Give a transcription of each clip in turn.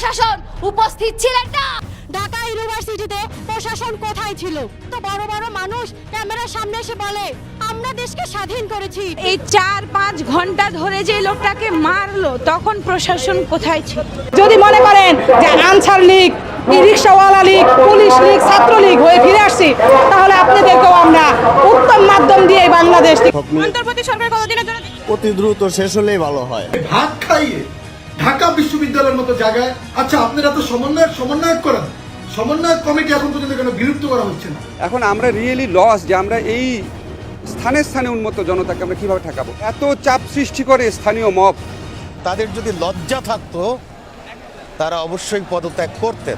প্রশাসন উপস্থিত ছিলেন না। ঢাকা ইউনিভার্সিটিতে প্রশাসন কোথায় ছিল? তো বড় বড় মানুষ ক্যামেরার সামনে এসে বলে আমরা দেশকে স্বাধীন করেছি। এই 4-5 ঘন্টা ধরে যে লোকটাকে মারলো তখন প্রশাসন কোথায় ছিল? যদি মনে করেন যে আনসার লীগ, রিক্সাওয়ালা লীগ, পুলিশ লীগ, ছাত্রলীগ হয়ে ফিরে আসছি, তাহলে আপনাদেরকেও আমরা উত্তম মাধ্যম দিয়ে বাংলাদেশ অন্তর্বর্তী সরকার কতদিনের জন্য অতি দ্রুত শেষ হলেই ভালো হয়। ভাত খাইয়ে ঢাকা বিশ্ববিদ্যালয়ের মতো জায়গায়, আচ্ছা আপনারা তো সমন্বয়ক করেন, সমন্বয়ক কমিটি এখন পর্যন্ত কেন বিলুপ্ত করা হচ্ছে না? এখন আমরা রিয়েলি লস যে আমরা এই স্থানে স্থানে উন্মত্ত জনতাকে আমরা কিভাবে ঠেকাবো। এত চাপ সৃষ্টি করে স্থানীয় মব। তাদের যদি লজ্জা থাকতো তারা অবশ্যই পদত্যাগ করতেন।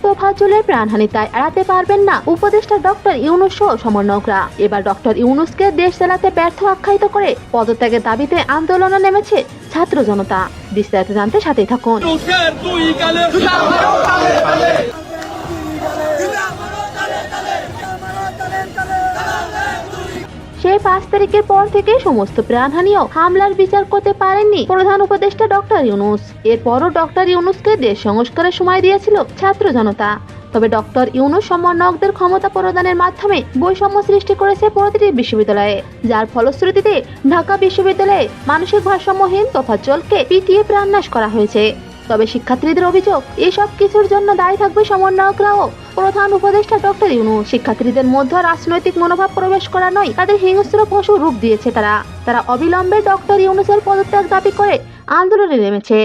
তোফাজ্জলের প্রাণহানি তাই এড়াতে পারবেন না উপদেষ্টা ডক্টর ইউনূস সহ সমন্বয়করা। এবার ডক্টর ইউনূসকে দেশ চালাতে ব্যর্থ আখ্যায়িত করে পদত্যাগের দাবিতে আন্দোলনে নেমেছে ছাত্র জনতা। বিস্তারিত জানতে সাথেই থাকুন। সেই 5 তারিখের পর থেকে সমস্ত প্রাণহানি ও হামলার বিচার করতে পারেননি প্রধান উপদেষ্টা ডক্টর ইউনূস। এরপরও ডক্টর ইউনূসকে দেশ সংস্কারের সময় দিয়েছিল ছাত্র জনতা। তবে ডক্টর ইউনূস সমন্বয়কদের ক্ষমতা প্রদানের মাধ্যমে বৈষম্য সৃষ্টি করেছে প্রতিটি বিশ্ববিদ্যালয়ে, যার ফলশ্রুতিতে ঢাকা বিশ্ববিদ্যালয়ে মানসিক ভারসাম্যহীন তোফাজ্জলকে পিটিয়ে প্রাণনাশ করা হয়েছে। তবে শিক্ষার্থীদের অভিযোগ এসব কিছুর জন্য দায়ী থাকবে সমন্বয়করাও প্রধান উপদেষ্টা ডক্টর ইউনূস। শিক্ষার্থীদের মধ্যে রাজনৈতিক মনোভাব প্রবেশ করা নয়, তাদের হিংস্র পশু রূপ দিয়েছে তারা অবিলম্বে ডক্টর ইউনূসের পদত্যাগ দাবি করে আন্দোলনে নেমেছে।